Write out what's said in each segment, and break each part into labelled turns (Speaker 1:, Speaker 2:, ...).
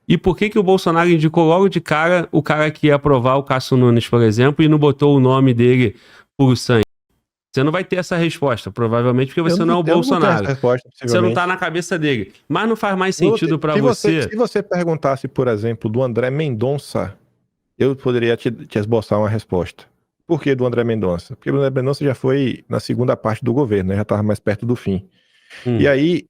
Speaker 1: E por que o Bolsonaro indicou logo de cara o cara que ia aprovar o Cássio Nunes, por exemplo, e não botou o nome dele por sangue? Você não vai ter essa resposta, provavelmente, porque você não é o Bolsonaro.
Speaker 2: Resposta,
Speaker 1: você não tá na cabeça dele. Mas não faz mais sentido para você...
Speaker 2: Se você perguntasse, por exemplo, do André Mendonça, eu poderia te esboçar uma resposta. Por que do André Mendonça? Porque o André Mendonça já foi na segunda parte do governo, né? Já estava mais perto do fim. E aí,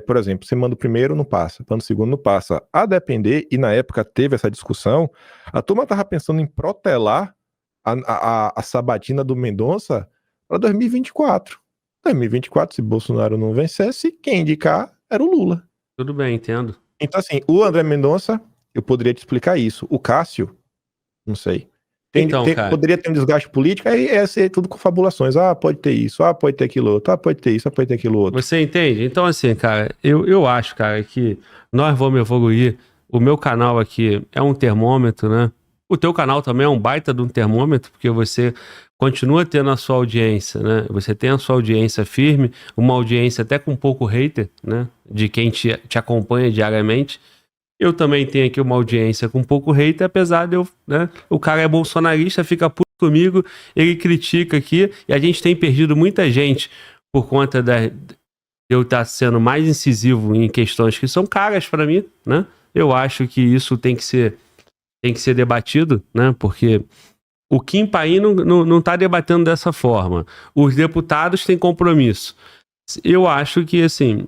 Speaker 2: por exemplo, você manda o primeiro, não passa. Manda o segundo, não passa. A depender, e na época teve essa discussão, a turma estava pensando em protelar a sabatina do Mendonça para 2024. 2024, se Bolsonaro não vencesse, quem indicar era o Lula.
Speaker 1: Tudo bem, entendo.
Speaker 2: Então, assim, o André Mendonça, eu poderia te explicar isso. O Cássio, não sei. Poderia ter um desgaste político, aí ia ser tudo confabulações. Ah, pode ter isso, ah, pode ter aquilo outro, ah, pode ter isso, ah, pode ter aquilo outro.
Speaker 1: Você entende? Então, assim, cara, eu acho, cara, que nós vamos evoluir. O meu canal aqui é um termômetro, né? O teu canal também é um baita de um termômetro, porque você continua tendo a sua audiência, né? Você tem a sua audiência firme, uma audiência até com pouco hater, né? De quem te acompanha diariamente. Eu também tenho aqui uma audiência com pouco hater, apesar de eu, né? O cara é bolsonarista, fica puto comigo, ele critica aqui, e a gente tem perdido muita gente por conta de eu estar sendo mais incisivo em questões que são caras para mim, né? Eu acho que isso tem que ser debatido, né? Porque o Kim Paim não está debatendo dessa forma. Os deputados têm compromisso. Eu acho que, assim,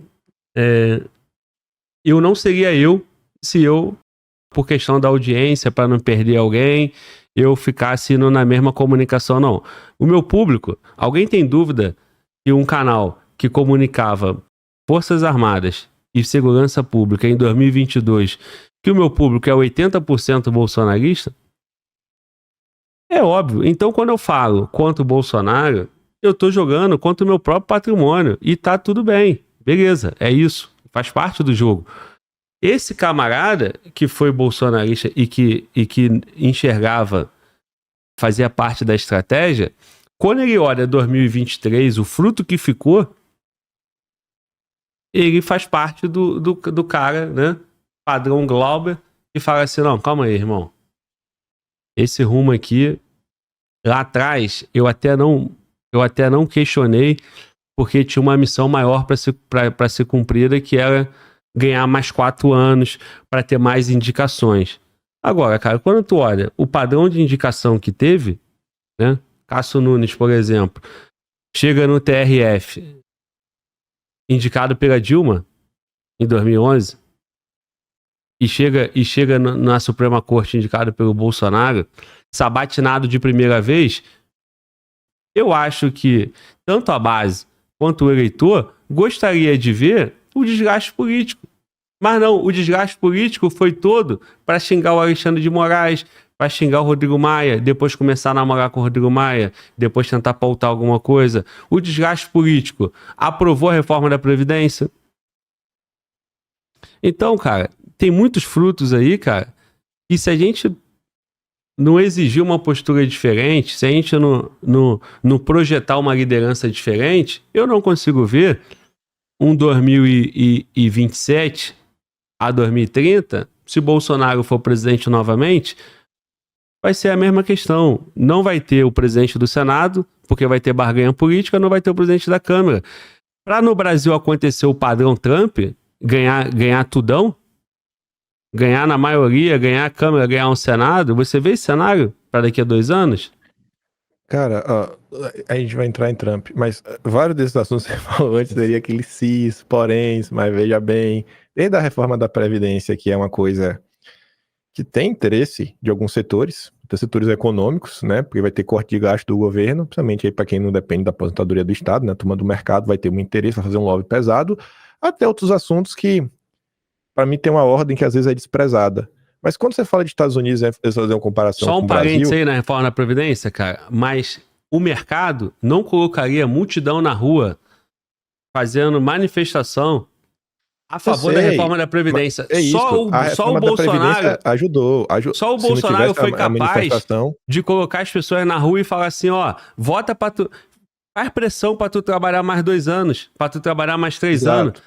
Speaker 1: eu não seria se eu, por questão da audiência, para não perder alguém, eu ficasse indo na mesma comunicação, não. O meu público, alguém tem dúvida que um canal que comunicava Forças Armadas e Segurança Pública em 2022, que o meu público é 80% bolsonarista? É óbvio. Então, quando eu falo contra o Bolsonaro, eu tô jogando contra o meu próprio patrimônio. E tá tudo bem. Beleza, é isso. Faz parte do jogo. Esse camarada que foi bolsonarista e que enxergava, fazia parte da estratégia, quando ele olha 2023, o fruto que ficou, ele faz parte do cara, né? Padrão Glauber, e fala assim, não, calma aí, irmão. Esse rumo aqui, lá atrás, eu até não questionei, porque tinha uma missão maior para ser cumprida, que era ganhar mais 4 anos para ter mais indicações. Agora, cara, quando tu olha o padrão de indicação que teve, né? Cássio Nunes, por exemplo, chega no TRF, indicado pela Dilma em 2011, e chega na Suprema Corte indicado pelo Bolsonaro, sabatinado de primeira vez, eu acho que tanto a base quanto o eleitor gostaria de ver o desgaste político. Mas não, o desgaste político foi todo para xingar o Alexandre de Moraes, para xingar o Rodrigo Maia, depois começar a namorar com o Rodrigo Maia, depois tentar pautar alguma coisa. O desgaste político aprovou a reforma da Previdência. Então, cara, tem muitos frutos aí, cara, e se a gente não exigir uma postura diferente, se a gente não projetar uma liderança diferente, eu não consigo ver um 2027 a 2030, se Bolsonaro for presidente novamente, vai ser a mesma questão. Não vai ter o presidente do Senado, porque vai ter barganha política, não vai ter o presidente da Câmara. Para no Brasil acontecer o padrão Trump, ganhar tudão, ganhar na maioria, ganhar a Câmara, ganhar um Senado, você vê esse cenário para daqui a 2 anos?
Speaker 2: Cara, a gente vai entrar em Trump, mas vários desses assuntos que você falou antes seria aquele cis, porém, mas veja bem, desde a reforma da Previdência, que é uma coisa que tem interesse de alguns setores econômicos, né, porque vai ter corte de gasto do governo, principalmente aí para quem não depende da aposentadoria do Estado, né, a turma do mercado vai ter um interesse, vai fazer um lobby pesado, até outros assuntos que, para mim, tem uma ordem que às vezes é desprezada. Mas quando você fala de Estados Unidos, é fazer uma comparação com o Brasil... Só um
Speaker 1: parênteses aí na reforma da Previdência, cara, mas o mercado não colocaria multidão na rua fazendo manifestação a favor da reforma da Previdência.
Speaker 2: É isso,
Speaker 1: só o Bolsonaro
Speaker 2: ajudou.
Speaker 1: Só o Bolsonaro foi capaz de colocar as pessoas na rua e falar assim, ó, vota pra tu... Faz pressão pra tu trabalhar mais 2 anos, pra tu trabalhar mais 3 anos.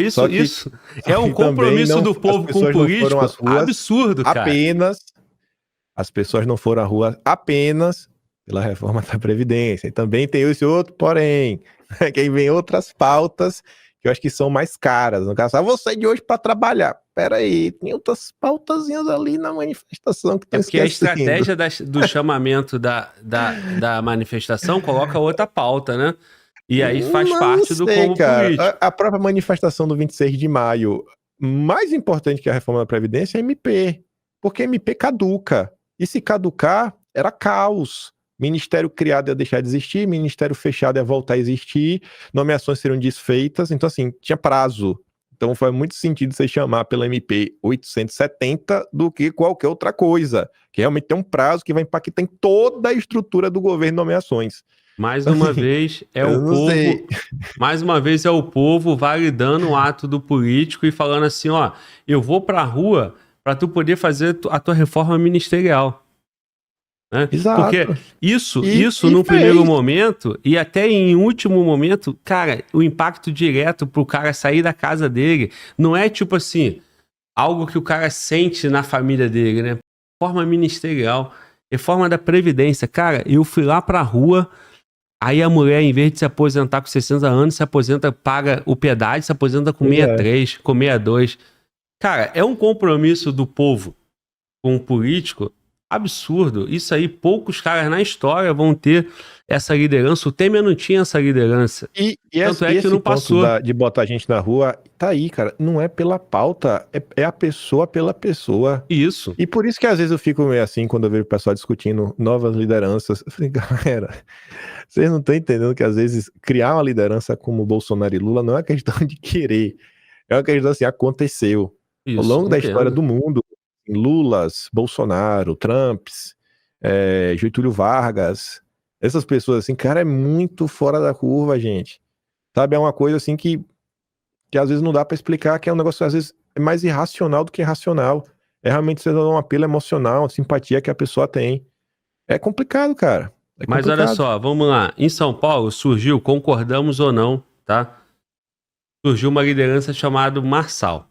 Speaker 2: Só que-
Speaker 1: Isso é
Speaker 2: só
Speaker 1: um
Speaker 2: que também
Speaker 1: compromisso
Speaker 2: não-
Speaker 1: do
Speaker 2: as
Speaker 1: povo com o
Speaker 2: pessoas não foram às
Speaker 1: político
Speaker 2: ruas
Speaker 1: absurdo, cara.
Speaker 2: As pessoas não foram à rua apenas pela reforma da Previdência. E também tem esse outro, porém, que aí vem outras pautas que eu acho que são mais caras. No caso, vou sair de hoje para trabalhar. Peraí, tem outras pautazinhas ali na manifestação que
Speaker 1: É
Speaker 2: estão
Speaker 1: porque a
Speaker 2: esquecendo.
Speaker 1: estratégia do chamamento da manifestação coloca outra pauta, né? E aí faz
Speaker 2: Mas
Speaker 1: parte
Speaker 2: não
Speaker 1: do
Speaker 2: sei,
Speaker 1: combo
Speaker 2: cara.
Speaker 1: político.
Speaker 2: A própria manifestação do 26 de maio, mais importante que a reforma da Previdência é MP. Porque MP caduca. E se caducar, era caos. Ministério criado ia deixar de existir, ministério fechado ia voltar a existir, nomeações seriam desfeitas. Então, assim, tinha prazo. Então, faz muito sentido você chamar pela MP 870 do que qualquer outra coisa. Que realmente tem um prazo que vai impactar em toda a estrutura do governo de nomeações.
Speaker 1: Mais uma
Speaker 2: Assim,
Speaker 1: vez, é
Speaker 2: eu
Speaker 1: o
Speaker 2: não
Speaker 1: povo.
Speaker 2: sei.
Speaker 1: Mais uma vez, é o povo validando o ato do político e falando assim: ó, eu vou pra rua pra tu poder fazer a tua reforma ministerial. Né?
Speaker 2: Exato.
Speaker 1: Porque isso
Speaker 2: E
Speaker 1: no
Speaker 2: fez.
Speaker 1: primeiro momento e até em último momento, cara, o impacto direto pro cara sair da casa dele não é tipo assim, algo que o cara sente na família dele, né? Reforma ministerial, reforma da Previdência. Cara, eu fui lá pra rua, aí a mulher, em vez de se aposentar com 60 anos, se aposenta, paga o pedágio, se aposenta com
Speaker 2: Pois é.
Speaker 1: 63, com 62. Cara, é um compromisso do povo com o político absurdo. Isso aí, poucos caras na história vão ter essa liderança. O Temer não tinha essa liderança.
Speaker 2: E
Speaker 1: Tanto é que
Speaker 2: esse
Speaker 1: não
Speaker 2: ponto
Speaker 1: passou.
Speaker 2: de botar a gente na rua, tá aí, cara. Não é pela pauta, é a pessoa pela pessoa.
Speaker 1: Isso.
Speaker 2: E por isso que às vezes eu fico meio assim quando eu vejo o pessoal discutindo novas lideranças. Eu falei, galera, vocês não estão entendendo que às vezes criar uma liderança como Bolsonaro e Lula não é questão de querer. É uma questão assim, aconteceu.
Speaker 1: Isso,
Speaker 2: Ao longo da
Speaker 1: entendo.
Speaker 2: história do mundo, Lulas, Bolsonaro, Trumps, Getúlio Vargas, essas pessoas assim, cara, é muito fora da curva, gente. Sabe, é uma coisa assim que às vezes não dá pra explicar, que é um negócio às vezes é mais irracional do que racional. É realmente você dá um apelo emocional, uma simpatia que a pessoa tem. É complicado, cara. É
Speaker 1: Mas
Speaker 2: complicado.
Speaker 1: olha só, vamos lá. Em São Paulo surgiu, concordamos ou não, tá? Surgiu uma liderança chamada Marçal.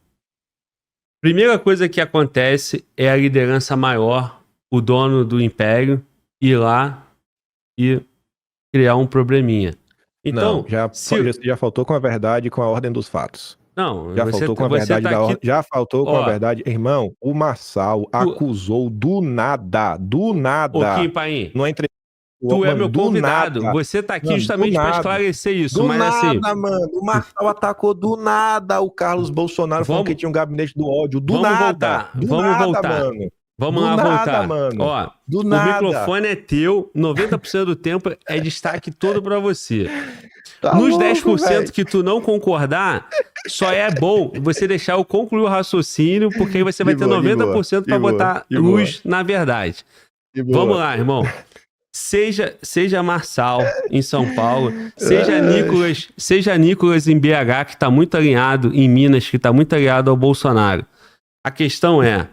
Speaker 1: Primeira coisa que acontece é a liderança maior, o dono do império, ir lá e criar um probleminha. Então,
Speaker 2: não, já faltou com a verdade e com a ordem dos fatos.
Speaker 1: Não,
Speaker 2: Já faltou com a verdade da ordem. Já faltou com a verdade. Irmão, o Marçal acusou do nada. Do nada.
Speaker 1: Ô, Kim Paim,
Speaker 2: não entre...
Speaker 1: tu é meu convidado. Você tá aqui justamente para esclarecer isso.
Speaker 2: Do
Speaker 1: mas
Speaker 2: nada,
Speaker 1: assim,
Speaker 2: mano. O Marçal atacou do nada o Carlos Bolsonaro, falando que tinha um gabinete do ódio. Do nada.
Speaker 1: Vamos voltar.
Speaker 2: Mano.
Speaker 1: Vamos
Speaker 2: do
Speaker 1: lá
Speaker 2: nada,
Speaker 1: voltar.
Speaker 2: Mano.
Speaker 1: Ó,
Speaker 2: do
Speaker 1: o
Speaker 2: nada.
Speaker 1: microfone é teu, 90% do tempo é destaque todo para você.
Speaker 2: Tá
Speaker 1: Nos
Speaker 2: louco,
Speaker 1: 10%
Speaker 2: véio.
Speaker 1: que tu não concordar, só é bom você deixar eu concluir o raciocínio, porque aí você vai ter 90% para botar luz na verdade. Vamos lá, irmão. Seja Marçal em São Paulo, seja Nicolas em BH, que está muito alinhado, em Minas, que está muito alinhado ao Bolsonaro. A questão é,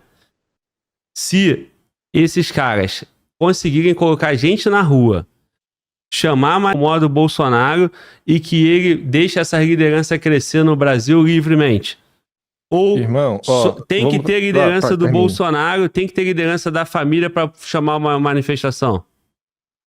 Speaker 1: se esses caras conseguirem colocar gente na rua, chamar mais o modo Bolsonaro e que ele deixe essa liderança crescer no Brasil livremente. Ou
Speaker 2: irmão,
Speaker 1: tem que ter liderança do Bolsonaro, tem que ter liderança da família para chamar uma manifestação?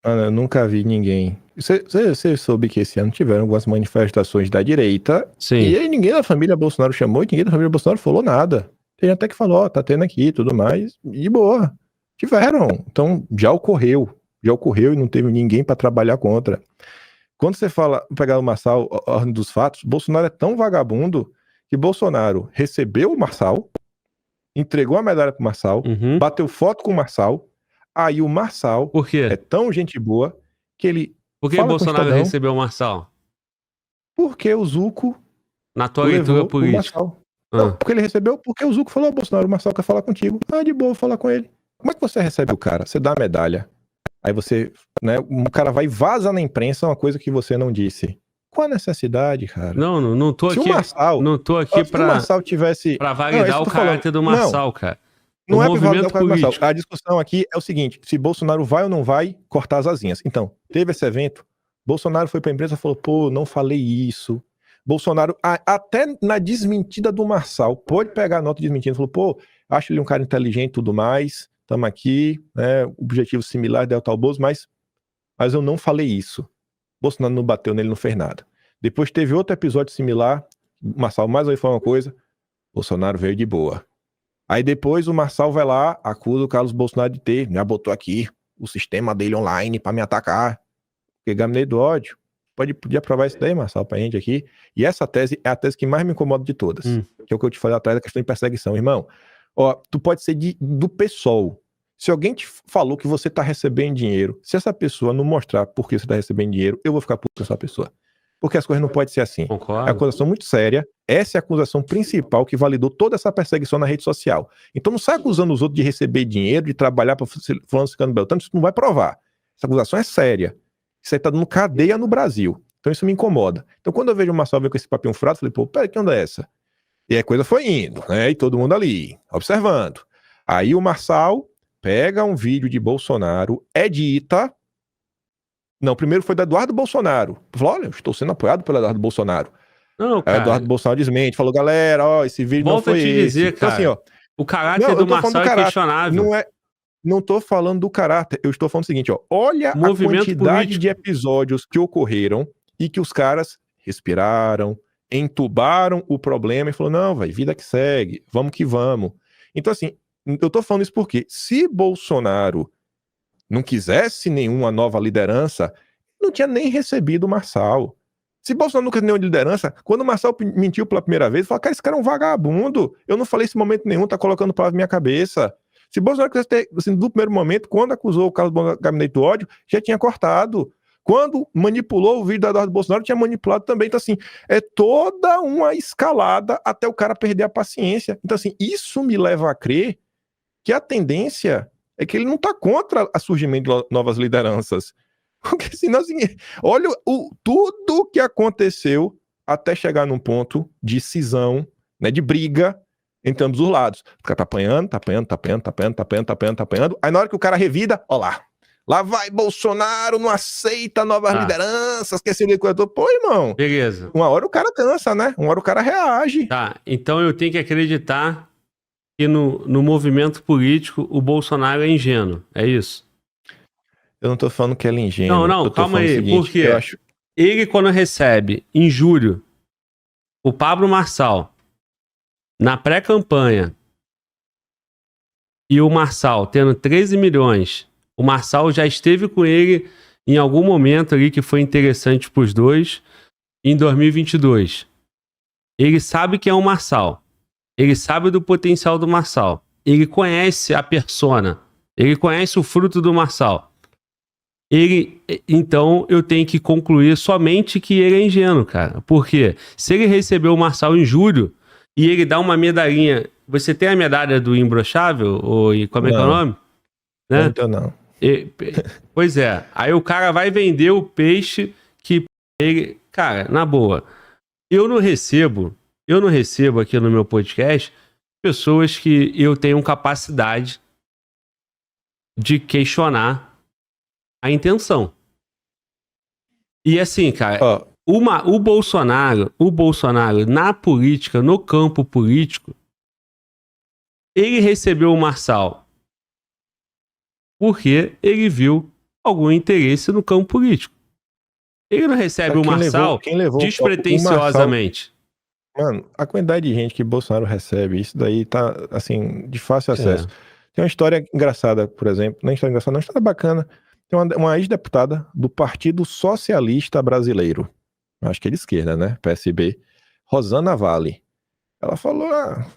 Speaker 2: Mano, eu nunca vi ninguém. Você soube que esse ano tiveram algumas manifestações da direita.
Speaker 1: Sim.
Speaker 2: E aí ninguém da família Bolsonaro chamou e ninguém da família Bolsonaro falou nada. Tem até que falou, ó, tá tendo aqui e tudo mais. E boa. Tiveram. Então já ocorreu. Já ocorreu e não teve ninguém pra trabalhar contra. Quando você fala, pegar o Marçal, a ordem dos fatos, Bolsonaro é tão vagabundo que Bolsonaro recebeu o Marçal, entregou a medalha pro Marçal, bateu foto com o Marçal. Aí o Marçal
Speaker 1: Por quê?
Speaker 2: é tão gente boa que ele.
Speaker 1: Por que o Bolsonaro recebeu o Marçal?
Speaker 2: Porque o Zucco.
Speaker 1: Na tua leitura política.
Speaker 2: Não, porque ele recebeu, porque o Zucco falou: Bolsonaro, o Marçal quer falar contigo. Ah, de boa, vou falar com ele. Como é que você recebe o cara? Você dá a medalha. Aí você, né? O cara vai e vaza na imprensa uma coisa que você não disse. Qual a necessidade, cara?
Speaker 1: Não tô
Speaker 2: se
Speaker 1: aqui.
Speaker 2: O Marçal,
Speaker 1: não tô aqui pra.
Speaker 2: Se o Marçal tivesse.
Speaker 1: Pra validar o caráter do Marçal, cara.
Speaker 2: Não é pra validar o caráter do Marçal. A discussão aqui é o seguinte: se Bolsonaro vai ou não vai cortar as asinhas. Então, teve esse evento, Bolsonaro foi pra imprensa e falou: pô, não falei isso. Bolsonaro, até na desmentida do Marçal, pode pegar a nota desmentindo, falou, pô, acho ele um cara inteligente e tudo mais, estamos aqui, né, objetivo similar, Delta ao Bolso, mas eu não falei isso. Bolsonaro não bateu nele, não fez nada. Depois teve outro episódio similar, o Marçal mais uma vez falou uma coisa, Bolsonaro veio de boa. Aí depois o Marçal vai lá, acusa o Carlos Bolsonaro de ter, já botou aqui o sistema dele online para me atacar, porque gabinete do ódio. Podia provar isso daí, Marçal, pra gente aqui. E essa tese é a tese que mais me incomoda de todas. Que é o que eu te falei atrás da questão de perseguição. Irmão, ó, tu pode ser do PSOL. Se alguém te falou que você tá recebendo dinheiro, se essa pessoa não mostrar por que você tá recebendo dinheiro, eu vou ficar puto com essa pessoa. Porque as coisas não podem ser assim.
Speaker 1: Concordo.
Speaker 2: É uma acusação muito séria. Essa é a acusação principal que validou toda essa perseguição na rede social. Então não sai acusando os outros de receber dinheiro, de trabalhar para fulano, ciclano, beltrano, isso não vai provar. Essa acusação é séria. Isso aí tá dando cadeia no Brasil. Então isso me incomoda. Então quando eu vejo o Marçal vir com esse papinho furado, eu falei, pô, pera, que onda é essa? E a coisa foi indo, né? E todo mundo ali, observando. Aí o Marçal pega um vídeo de Bolsonaro, edita. Não, primeiro foi do Eduardo Bolsonaro. Falou, olha, eu estou sendo apoiado pelo Eduardo Bolsonaro.
Speaker 1: Não, cara.
Speaker 2: Aí o Eduardo Bolsonaro desmente, falou, galera, ó, esse vídeo não foi esse.
Speaker 1: Volto a te dizer, cara. Então, assim, ó, o caráter do Marçal é questionável.
Speaker 2: Não tô falando do caráter, eu estou falando o seguinte, ó, olha a quantidade político de episódios que ocorreram e que os caras respiraram, entubaram o problema e falou, não, vai, vida que segue, vamos que vamos. Então, assim, eu tô falando isso porque se Bolsonaro não quisesse nenhuma nova liderança, não tinha nem recebido o Marçal. Se Bolsonaro nunca teve nenhuma liderança, quando o Marçal mentiu pela primeira vez, falou, cara, esse cara é um vagabundo, eu não falei isso em momento nenhum, tá colocando palavras na minha cabeça. Se Bolsonaro quisesse ter, assim, do primeiro momento, quando acusou o Carlos Bolsonaro do gabinete do ódio, já tinha cortado. Quando manipulou o vídeo do Eduardo Bolsonaro, tinha manipulado também. Então, assim, é toda uma escalada até o cara perder a paciência. Então, assim, isso me leva a crer que a tendência é que ele não tá contra o surgimento de novas lideranças. Porque senão, assim, olha tudo que aconteceu até chegar num ponto de cisão, né, de briga entre ambos os lados. O cara tá apanhando. Aí na hora que o cara revida, ó lá vai Bolsonaro, não aceita novas lideranças, quer ser liderador. Pô, irmão.
Speaker 1: Beleza.
Speaker 2: Uma hora o cara cansa, né? Uma hora o cara reage.
Speaker 1: Tá, então eu tenho que acreditar que no movimento político o Bolsonaro é ingênuo, é isso?
Speaker 2: Eu não tô falando que ele é ingênuo.
Speaker 1: Não, calma aí, porque ele quando recebe, em julho, o Pablo Marçal, na pré-campanha, e o Marçal tendo 13 milhões, o Marçal já esteve com ele em algum momento ali que foi interessante pros dois, em 2022. Ele sabe que é um Marçal. Ele sabe do potencial do Marçal. Ele conhece a persona. Ele conhece o fruto do Marçal. Então, eu tenho que concluir somente que ele é ingênuo, cara. Porque se ele recebeu o Marçal em julho e ele dá uma medalhinha... Você tem a medalha do imbrochável? Ou como é que é o nome? Né?
Speaker 2: Então não.
Speaker 1: Pois é. Aí o cara vai vender o peixe que ele... Cara, na boa, eu não recebo aqui no meu podcast pessoas que eu tenho capacidade de questionar a intenção. E assim, cara, o Bolsonaro na política, no campo político, ele recebeu o Marçal porque ele viu algum interesse no campo político. Ele não recebe o Marçal despretensiosamente.
Speaker 2: Mano, a quantidade de gente que Bolsonaro recebe, isso daí tá, assim, de fácil acesso. Tem uma história engraçada, por exemplo, não é história engraçada, não, é uma história bacana. Tem uma ex-deputada do Partido Socialista Brasileiro, acho que é de esquerda, né, PSB, Rosana Vale. Ela falou,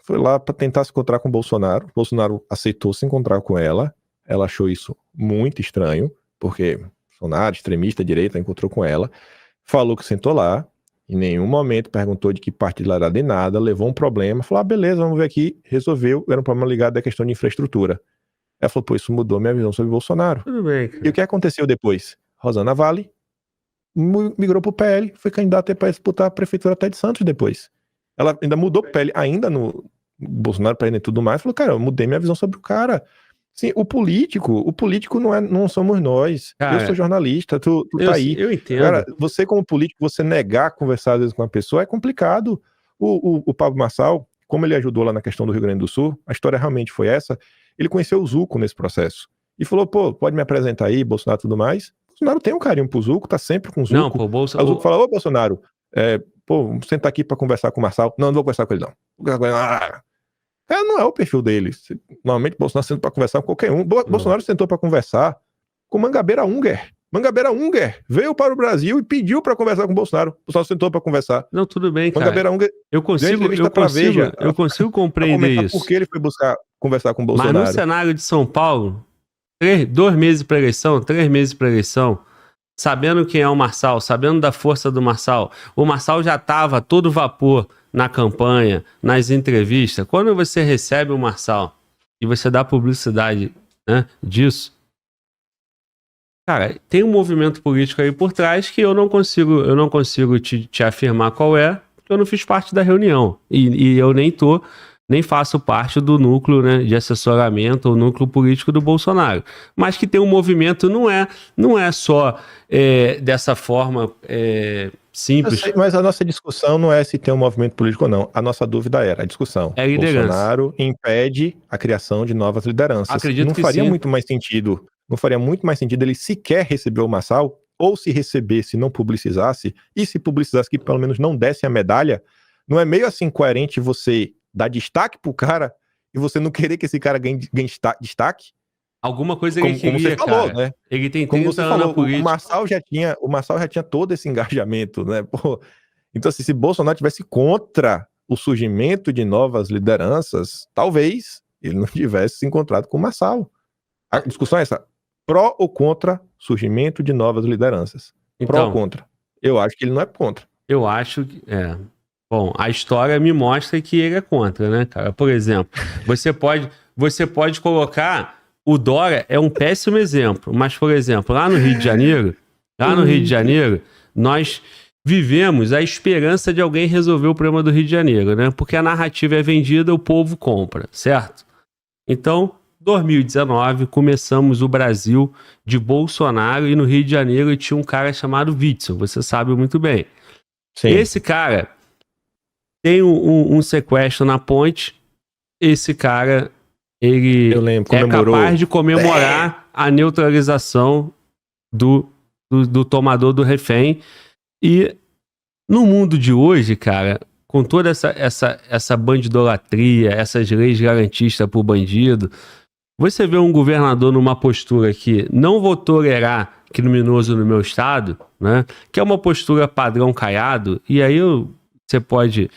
Speaker 2: foi lá para tentar se encontrar com o Bolsonaro aceitou se encontrar com ela achou isso muito estranho, porque Bolsonaro, extremista, direita, encontrou com ela, falou que sentou lá, em nenhum momento perguntou de que partido ela era de nada, levou um problema, falou, beleza, vamos ver aqui, resolveu, era um problema ligado à questão de infraestrutura. Ela falou, pô, isso mudou minha visão sobre Bolsonaro.
Speaker 1: Tudo bem, cara.
Speaker 2: E o que aconteceu depois? Rosana Vale migrou pro PL, foi candidata para disputar a prefeitura até de Santos depois. Ela ainda mudou pro PL, ainda no Bolsonaro, PL e tudo mais, falou, cara, eu mudei minha visão sobre o cara. Sim, o político não somos nós.
Speaker 1: Cara,
Speaker 2: eu sou jornalista, tu tá aí.
Speaker 1: Eu entendo.
Speaker 2: Cara, você como político, você negar conversar às vezes com uma pessoa é complicado. O Pablo Marçal, como ele ajudou lá na questão do Rio Grande do Sul, a história realmente foi essa, ele conheceu o Zuco nesse processo. E falou, pô, pode me apresentar aí, Bolsonaro e tudo mais. Bolsonaro tem um carinho pro Zuco, tá sempre com o Zuco.
Speaker 1: Não, pô,
Speaker 2: O Zuco fala, ô Bolsonaro, pô, vamos sentar aqui pra conversar com o Marçal. Não vou conversar com ele não. Não é o perfil dele. Normalmente, Bolsonaro senta para conversar com qualquer um. Bolsonaro sentou para conversar com Mangabeira Unger. Mangabeira Unger veio para o Brasil e pediu para conversar com Bolsonaro. Bolsonaro sentou para conversar.
Speaker 1: Não, tudo bem, cara.
Speaker 2: Mangabeira Unger
Speaker 1: eu consigo compreender isso.
Speaker 2: Por que ele foi buscar conversar com Bolsonaro?
Speaker 1: Mas no cenário de São Paulo, 2 meses para eleição, 3 meses para eleição, sabendo quem é o Marçal, sabendo da força do Marçal, o Marçal já estava todo vapor na campanha, nas entrevistas. Quando você recebe o Marçal e você dá publicidade, né, disso, cara, tem um movimento político aí por trás que eu não consigo te afirmar qual é, porque eu não fiz parte da reunião e eu nem faço parte do núcleo, né, de assessoramento ou núcleo político do Bolsonaro. Mas que tem um movimento, não é só dessa forma simples.
Speaker 2: Mas a nossa discussão não é se tem um movimento político ou não. A nossa dúvida era a discussão.
Speaker 1: É liderança.
Speaker 2: Bolsonaro impede a criação de novas lideranças.
Speaker 1: Acredito que
Speaker 2: faria
Speaker 1: sim.
Speaker 2: muito mais sentido. Não faria muito mais sentido ele sequer receber o Marçal, ou se recebesse, não publicizasse, e se publicizasse que pelo menos não desse a medalha. Não é meio assim coerente você dar destaque pro cara e você não querer que esse cara ganhe destaque?
Speaker 1: Alguma coisa ele queria,
Speaker 2: como você falou,
Speaker 1: cara.
Speaker 2: né?
Speaker 1: Ele tem 30
Speaker 2: como você
Speaker 1: anos
Speaker 2: falou,
Speaker 1: na política.
Speaker 2: O Marçal já tinha todo esse engajamento, né? Pô, então, assim, se Bolsonaro tivesse contra o surgimento de novas lideranças, talvez ele não tivesse se encontrado com o Marçal. A discussão é essa: pró ou contra surgimento de novas lideranças? Pró ou contra? Eu acho que ele não é contra.
Speaker 1: Eu acho que Bom, a história me mostra que ele é contra, né, cara? Por exemplo, você pode colocar... O Dória é um péssimo exemplo, mas, por exemplo, lá no Rio de Janeiro, nós vivemos a esperança de alguém resolver o problema do Rio de Janeiro, né? Porque a narrativa é vendida, o povo compra, certo? Então, 2019, começamos o Brasil de Bolsonaro e no Rio de Janeiro tinha um cara chamado Witzel, você sabe muito bem. Sim. Esse cara tem um sequestro na ponte, esse cara... ele é capaz de comemorar a neutralização do tomador do refém. E no mundo de hoje, cara, com toda essa bandidolatria, essas leis garantistas pro bandido, você vê um governador numa postura que não vou tolerar criminoso no meu estado, né? Que é uma postura padrão Caiado, e aí você pode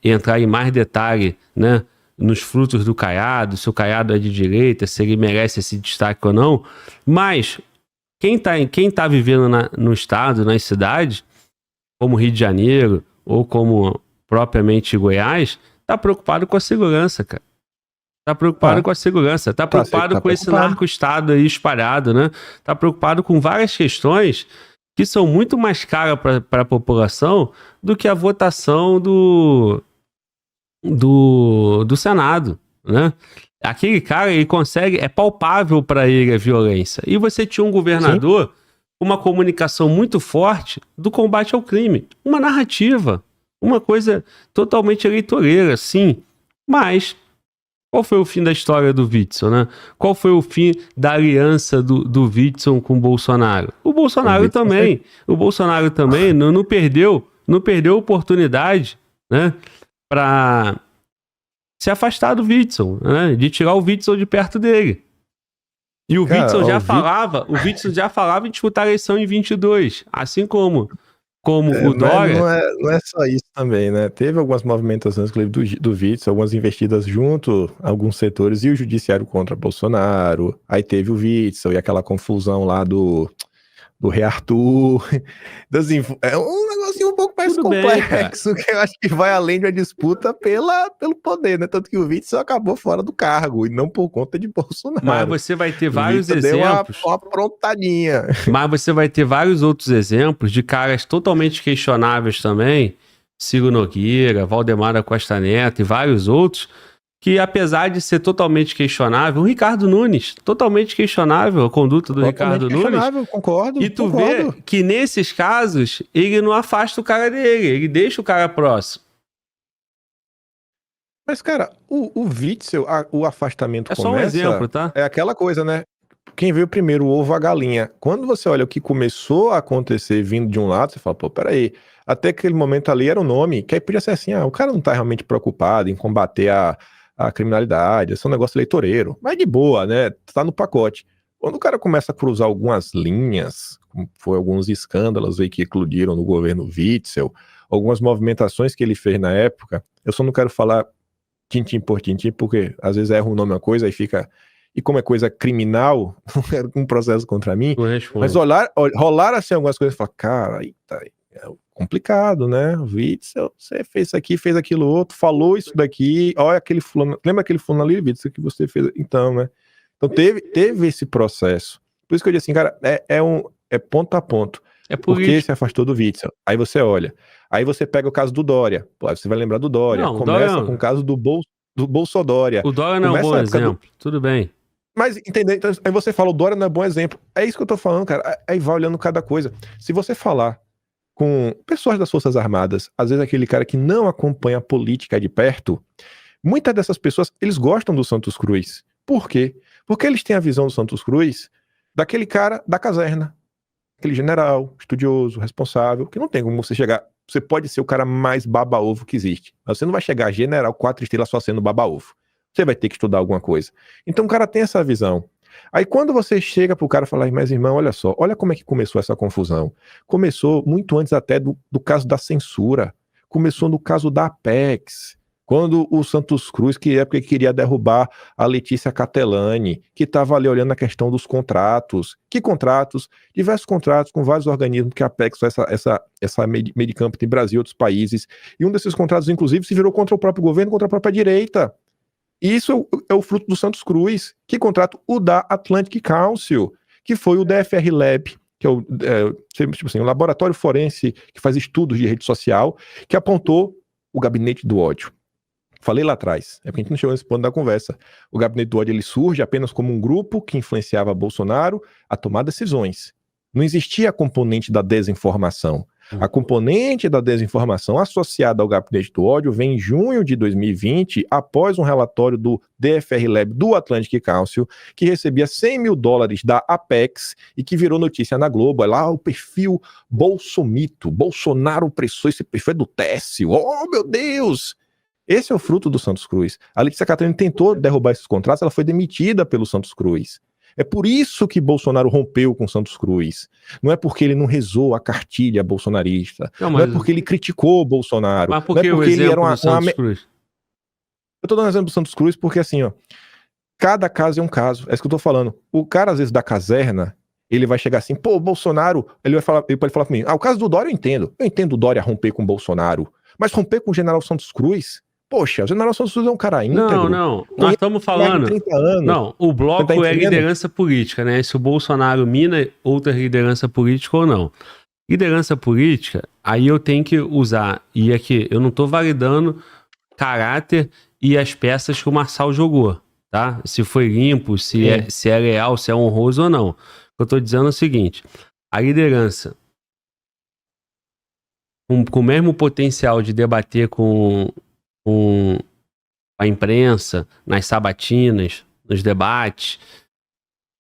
Speaker 1: entrar em mais detalhe, né? Nos frutos do Caiado, se o Caiado é de direita, se ele merece esse destaque ou não. Mas quem tá vivendo no estado, nas cidades, como Rio de Janeiro ou como propriamente Goiás, tá preocupado com a segurança, cara. Tá preocupado com a segurança, tá preocupado com esse narco-estado aí espalhado, né? Tá preocupado com várias questões que são muito mais caras para a população do que a votação do Senado, né? Aquele cara, ele consegue, é palpável para ele a violência. E você tinha um governador com uma comunicação muito forte do combate ao crime, uma narrativa, uma coisa totalmente eleitoreira, sim. Mas qual foi o fim da história do Witzel, né? Qual foi o fim da aliança do Witzel com o Bolsonaro? O Bolsonaro também não perdeu oportunidade, né? Para se afastar do Witzel, né? De tirar o Witzel de perto dele. E o Witzel já falava em disputar a eleição em 22, assim como o Dória.
Speaker 2: Não é só isso também, né? Teve algumas movimentações do Witzel, algumas investidas junto a alguns setores e o judiciário contra Bolsonaro. Aí teve o Witzel e aquela confusão lá do Rei Arthur. Então, assim, é um negocinho um pouco mais complexo, que eu acho que vai além de uma disputa pelo poder, né? Tanto que o Witzel acabou fora do cargo, e não por conta de Bolsonaro.
Speaker 1: Mas você vai ter vários exemplos.
Speaker 2: Deu uma aprontadinha.
Speaker 1: Mas você vai ter vários outros exemplos de caras totalmente questionáveis também, Ciro Nogueira, Valdemar da Costa Neto e vários outros, que apesar de ser totalmente questionável, o Ricardo Nunes, totalmente questionável a conduta do Ricardo Nunes.
Speaker 2: Concordo.
Speaker 1: E tu vê que nesses casos, ele não afasta o cara dele, ele deixa o cara próximo.
Speaker 2: Mas, cara, o Witzel, o afastamento
Speaker 1: começa... É só um exemplo, tá?
Speaker 2: É aquela coisa, né? Quem veio primeiro, o ovo ou a galinha? Quando você olha o que começou a acontecer vindo de um lado, você fala, pô, peraí. Até aquele momento ali era o nome, que aí podia ser assim, o cara não tá realmente preocupado em combater a criminalidade, esse é um negócio eleitoreiro. Mas de boa, né? Tá no pacote. Quando o cara começa a cruzar algumas linhas, como foi alguns escândalos aí que eclodiram no governo Witzel, algumas movimentações que ele fez na época, eu só não quero falar tintim por tintim, porque às vezes erra o nome uma coisa e fica... E como é coisa criminal, não quero um processo contra mim, mas rolar assim algumas coisas e falar, cara, é complicado, né? Witzel, você fez isso aqui, fez aquilo outro, falou isso daqui, olha aquele fulano, lembra aquele fulano ali, Witzel, que você fez, então, né? Então teve esse processo. Por isso que eu disse assim, cara, é ponto a ponto.
Speaker 1: É
Speaker 2: porque se afastou do Witzel. Aí você olha. Aí você pega o caso do Dória. Pô, você vai lembrar do Dória.
Speaker 1: Não,
Speaker 2: começa com o caso do Bolsodória.
Speaker 1: O Dória não é um bom exemplo. Tudo bem.
Speaker 2: Mas, entendeu? Então, aí você fala, o Dória não é bom exemplo. É isso que eu tô falando, cara. Aí vai olhando cada coisa. Se você falar com pessoas das Forças Armadas, às vezes aquele cara que não acompanha a política de perto, muitas dessas pessoas, eles gostam do Santos Cruz. Por quê? Porque eles têm a visão do Santos Cruz daquele cara da caserna. Aquele general, estudioso, responsável, que não tem como você chegar... Você pode ser o cara mais baba-ovo que existe, mas você não vai chegar a general 4 estrelas só sendo baba-ovo. Você vai ter que estudar alguma coisa. Então o cara tem essa visão. Aí quando você chega pro cara e fala, mas irmão, olha só, olha como é que começou essa confusão. Começou muito antes até do caso da censura. Começou no caso da Apex. Quando o Santos Cruz, que época queria derrubar a Letícia Catelani, que estava ali olhando a questão dos contratos. Que contratos? Diversos contratos com vários organismos que a Apex, essa Medicamp tem Brasil e outros países. E um desses contratos, inclusive, se virou contra o próprio governo, contra a própria direita. E isso é o fruto do Santos Cruz. Que contrato? O da Atlantic Council, que foi o DFR Lab, que é tipo assim, um laboratório forense que faz estudos de rede social, que apontou o gabinete do ódio. Falei lá atrás, é porque a gente não chegou nesse ponto da conversa. O gabinete do ódio ele surge apenas como um grupo que influenciava Bolsonaro a tomar decisões. Não existia a componente da desinformação. A componente da desinformação associada ao gabinete do ódio vem em junho de 2020, após um relatório do DFR Lab do Atlantic Council, que recebia $100 mil da Apex e que virou notícia na Globo. É lá o perfil Bolsomito, Bolsonaro opressor, esse perfil é do Técio. Oh, meu Deus! Esse é o fruto do Santos Cruz. A Letícia Catelani tentou derrubar esses contratos, ela foi demitida pelo Santos Cruz. É por isso que Bolsonaro rompeu com Santos Cruz. Não é porque ele não rezou a cartilha bolsonarista. Não é porque ele criticou Bolsonaro.
Speaker 1: Mas por que o exemplo do Santos Cruz?
Speaker 2: Eu tô dando um exemplo do Santos Cruz porque assim, ó, cada caso é um caso. É isso que eu tô falando. O cara, às vezes, da caserna, ele vai chegar assim, pô, Bolsonaro, ele pode falar pra mim, o caso do Dória eu entendo. Eu entendo o Dória romper com Bolsonaro. Mas romper com o general Santos Cruz... Poxa, o general Santos Cruz é um cara íntegro.
Speaker 1: Não. Nós estamos falando...
Speaker 2: 30 anos.
Speaker 1: Não, o bloco é liderança política, né? Se o Bolsonaro mina outra liderança política ou não. Liderança política, aí eu tenho que usar... E aqui, eu não estou validando caráter e as peças que o Marçal jogou, tá? Se foi limpo, se é leal, se é honroso ou não. O que eu estou dizendo é o seguinte. A liderança, com o mesmo potencial de debater com a imprensa, nas sabatinas, nos debates,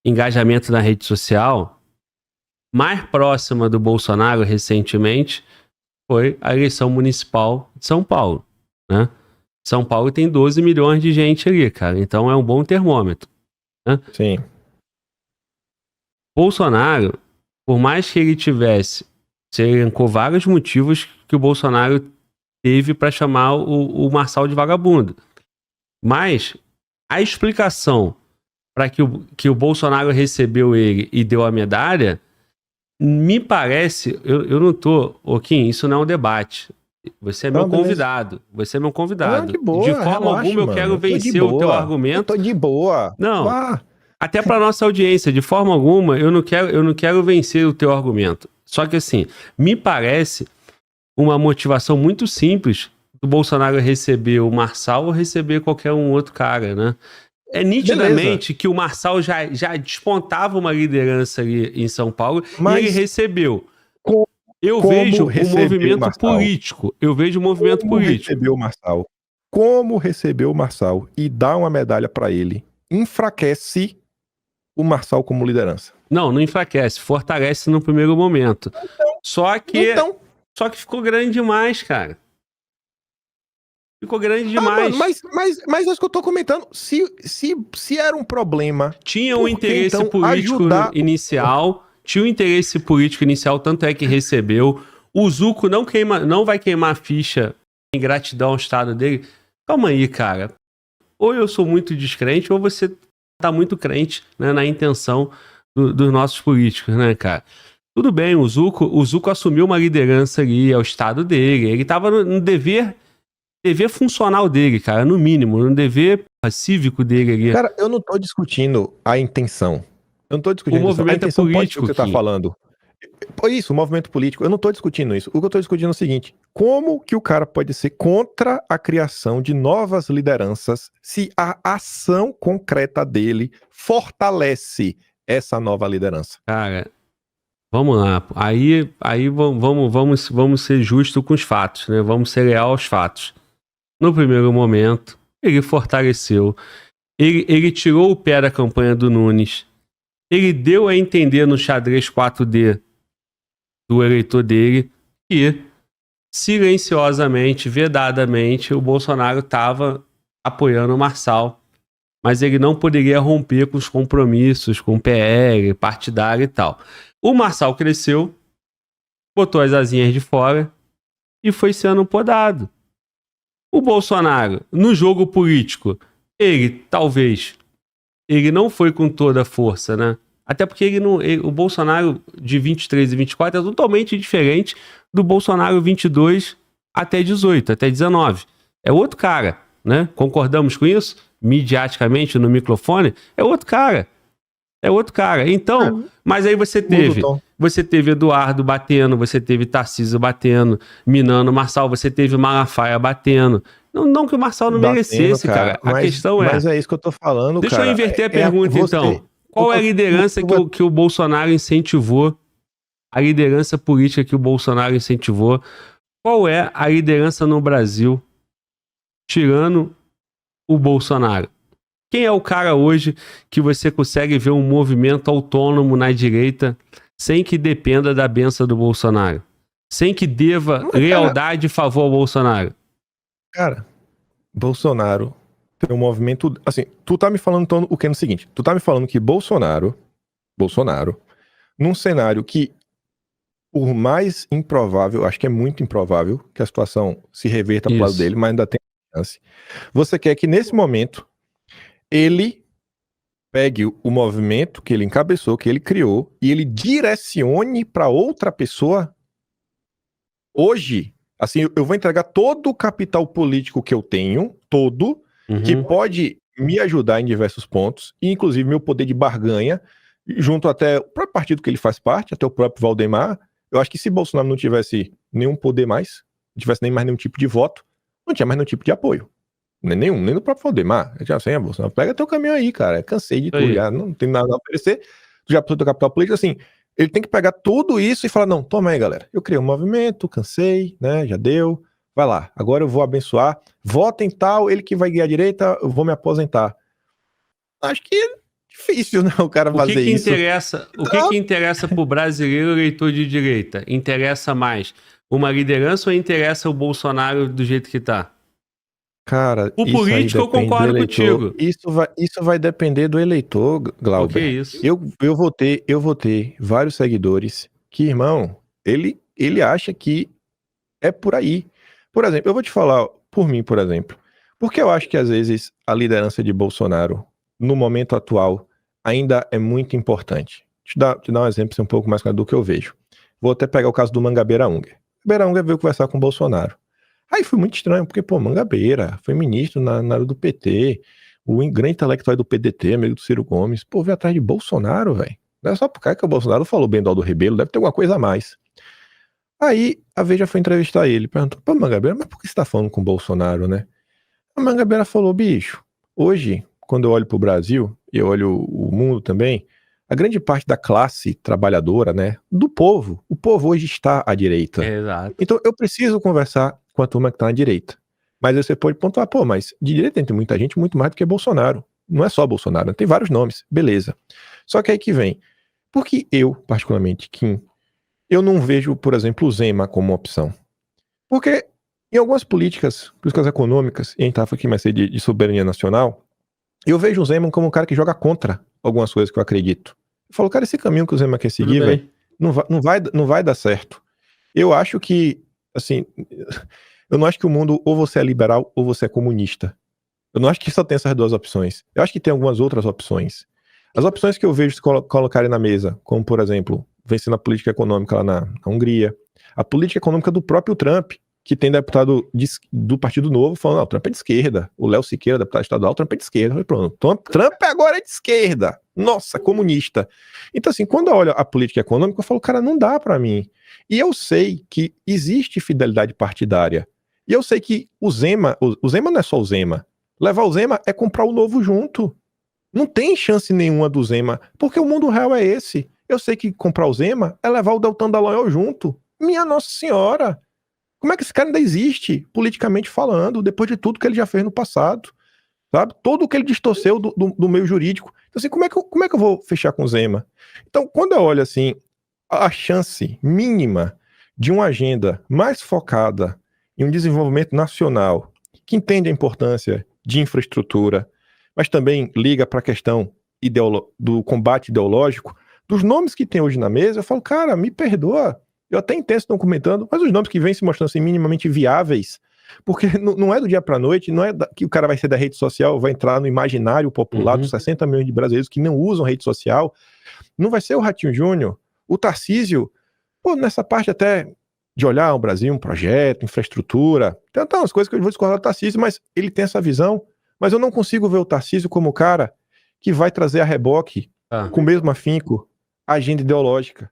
Speaker 1: engajamento na rede social, mais próxima do Bolsonaro recentemente foi a eleição municipal de São Paulo, né? São Paulo tem 12 milhões de gente ali, cara, então é um bom termômetro, né?
Speaker 2: Sim.
Speaker 1: Bolsonaro, por mais que ele tivesse, você elencou vários motivos que o Bolsonaro teve para chamar o Marçal de vagabundo. Mas a explicação para que o Bolsonaro recebeu ele e deu a medalha, me parece, eu não tô, Kim, isso não é um debate. Você é meu convidado. Você é meu convidado.
Speaker 2: Não, de boa,
Speaker 1: de forma alguma eu quero vencer o teu argumento.
Speaker 2: Eu tô de boa.
Speaker 1: Não. Até para nossa audiência, de forma alguma, eu não quero vencer o teu argumento. Só que assim, me parece uma motivação muito simples do Bolsonaro receber o Marçal ou receber qualquer um outro cara, né? É nitidamente que o Marçal já despontava uma liderança ali em São Paulo e ele recebeu. Eu vejo o movimento político. Eu vejo o movimento político.
Speaker 2: Recebeu o Marçal. Como recebeu o Marçal e dá uma medalha para ele enfraquece o Marçal como liderança.
Speaker 1: Não enfraquece, fortalece no primeiro momento. Só que ficou grande demais, cara. Ficou grande demais.
Speaker 2: Mano, mas é isso que eu tô comentando. Se era um problema...
Speaker 1: Tinha um interesse político inicial. Tinha um interesse político inicial, tanto é que recebeu. O Zuco não vai queimar a ficha em gratidão ao estado dele. Calma aí, cara. Ou eu sou muito descrente, ou você tá muito crente, né, na intenção dos nossos políticos, né, cara? Tudo bem, o Zuco assumiu uma liderança ali, é o estado dele. Ele tava no dever funcional dele, cara, no mínimo, no dever cívico dele ali.
Speaker 2: Cara, eu não tô discutindo a intenção. Eu não tô discutindo
Speaker 1: o movimento
Speaker 2: a intenção
Speaker 1: político
Speaker 2: que você tá falando. Isso, o movimento político. Eu não tô discutindo isso. O que eu tô discutindo é o seguinte: como que o cara pode ser contra a criação de novas lideranças se a ação concreta dele fortalece essa nova liderança?
Speaker 1: Cara, vamos lá. Aí vamos ser justos com os fatos, né? Vamos ser leal aos fatos. No primeiro momento, ele fortaleceu. Ele tirou o pé da campanha do Nunes. Ele deu a entender no xadrez 4D do eleitor dele que, silenciosamente, vedadamente, o Bolsonaro estava apoiando o Marçal. Mas ele não poderia romper com os compromissos com o PL, partidário e tal. O Marçal cresceu, botou as asinhas de fora e foi sendo podado. O Bolsonaro, no jogo político, ele não foi com toda a força, né? Até porque o Bolsonaro de 23 e 24 é totalmente diferente do Bolsonaro 22 até 18, até 19. É outro cara, né? Concordamos com isso? Midiaticamente, no microfone, é outro cara. Então, mas aí você teve Eduardo batendo, você teve Tarcísio batendo, minando o Marçal, você teve Malafaia batendo. Não que o Marçal não merecesse, cara. A questão é...
Speaker 2: Mas é isso que eu tô falando,
Speaker 1: Deixa eu inverter a pergunta, então. Qual é a liderança que o Bolsonaro incentivou? A liderança política que o Bolsonaro incentivou? Qual é a liderança no Brasil, tirando o Bolsonaro? Quem é o cara hoje que você consegue ver um movimento autônomo na direita sem que dependa da benção do Bolsonaro? Sem que deva lealdade e favor ao Bolsonaro?
Speaker 2: Cara, Bolsonaro tem um movimento... Assim, tu tá me falando então o que é no seguinte? Tu tá me falando que Bolsonaro, num cenário que, por mais improvável, acho que é muito improvável que a situação se reverta pro lado dele, mas ainda tem chance. Você quer que nesse momento ele pegue o movimento que ele encabeçou, que ele criou, e ele direcione para outra pessoa? Hoje, assim, eu vou entregar todo o capital político que eu tenho, que pode me ajudar em diversos pontos, e inclusive meu poder de barganha, junto até o próprio partido que ele faz parte, até o próprio Valdemar. Eu acho que se Bolsonaro não tivesse nenhum poder mais, não tivesse nem mais nenhum tipo de voto, não tinha mais nenhum tipo de apoio. Nem do próprio Valdemar. Já assim, Bolsonaro, pega teu caminho aí, cara. Cansei de tudo, já não tem nada a oferecer. Tu já precisou do capital político, assim. Ele tem que pegar tudo isso e falar: não, toma aí, galera. Eu criei um movimento, cansei, né? Já deu. Vai lá, agora eu vou abençoar. Votem tal, ele que vai guiar a direita, eu vou me aposentar. Acho que é difícil, né? O cara fazer isso.
Speaker 1: O que interessa pro brasileiro eleitor de direita? Interessa mais uma liderança ou interessa o Bolsonaro do jeito que tá?
Speaker 2: Cara,
Speaker 1: o político eu concordo contigo.
Speaker 2: Isso vai depender do eleitor, Glauber.
Speaker 1: O que é isso?
Speaker 2: Eu vou ter vários seguidores que, irmão, ele acha que é por aí. Por exemplo, eu vou te falar por mim, por exemplo. Porque eu acho que às vezes a liderança de Bolsonaro, no momento atual, ainda é muito importante. Te dar um exemplo um pouco mais claro do que eu vejo. Vou até pegar o caso do Mangabeira Unger. Mangabeira Unger veio conversar com o Bolsonaro. Aí foi muito estranho, porque, Mangabeira foi ministro na área do PT, o grande intelectual do PDT, amigo do Ciro Gomes, veio atrás de Bolsonaro, velho. Não é só por causa que o Bolsonaro falou bem do Aldo Rebelo, deve ter alguma coisa a mais. Aí a Veja foi entrevistar ele, perguntou, pô, Mangabeira, mas por que você tá falando com o Bolsonaro, né? A Mangabeira falou, bicho, hoje, quando eu olho pro Brasil, e eu olho o mundo também, a grande parte da classe trabalhadora, né, do povo, o povo hoje está à direita.
Speaker 1: Exato.
Speaker 2: Então eu preciso conversar com a turma que tá na direita. Mas aí você pode pontuar, pô, mas de direita tem muita gente muito mais do que Bolsonaro. Não é só Bolsonaro, tem vários nomes, beleza. Só que aí que vem, porque eu, particularmente, Kim, eu não vejo, por exemplo, o Zema como uma opção. Porque em algumas políticas econômicas, e a gente estava aqui mais cedo de soberania nacional, eu vejo o Zema como um cara que joga contra algumas coisas que eu acredito. Eu falo, cara, esse caminho que o Zema quer seguir, velho, não vai dar certo. Eu acho que, assim, eu não acho que o mundo ou você é liberal ou você é comunista. Eu não acho que só tem essas duas opções. Eu acho que tem algumas outras opções. As opções que eu vejo se colocarem na mesa, como, por exemplo, vencendo a política econômica lá na Hungria, a política econômica do próprio Trump, que tem deputado do Partido Novo falando, o Trump é de esquerda. O Léo Siqueira, deputado estadual, o Trump é de esquerda. Eu falei, pronto, Trump agora é de esquerda. Nossa, comunista. Então, assim, quando eu olho a política econômica, eu falo, cara, não dá pra mim. E eu sei que existe fidelidade partidária. E eu sei que o Zema não é só o Zema. Levar o Zema é comprar o Novo junto. Não tem chance nenhuma do Zema, porque o mundo real é esse. Eu sei que comprar o Zema é levar o Deltan Dallagnol junto. Minha Nossa Senhora! Como é que esse cara ainda existe, politicamente falando, depois de tudo que ele já fez no passado? Sabe? Todo o que ele distorceu do meio jurídico. Então, assim, como é que eu vou fechar com o Zema? Então, quando eu olho assim, a chance mínima de uma agenda mais focada em um desenvolvimento nacional, que entende a importância de infraestrutura, mas também liga para a questão do combate ideológico, dos nomes que tem hoje na mesa, eu falo, cara, me perdoa, eu até entendo se estão comentando, mas os nomes que vêm se mostrando assim, minimamente viáveis, porque não é do dia para a noite, não é que o cara vai ser da rede social, vai entrar no imaginário popular dos 60 milhões de brasileiros que não usam rede social, não vai ser o Ratinho Júnior, o Tarcísio, pô, nessa parte até de olhar o Brasil, um projeto, infraestrutura, tem até umas coisas que eu vou discordar do Tarcísio, mas ele tem essa visão, mas eu não consigo ver o Tarcísio como o cara que vai trazer a reboque, com o mesmo afinco, a agenda ideológica.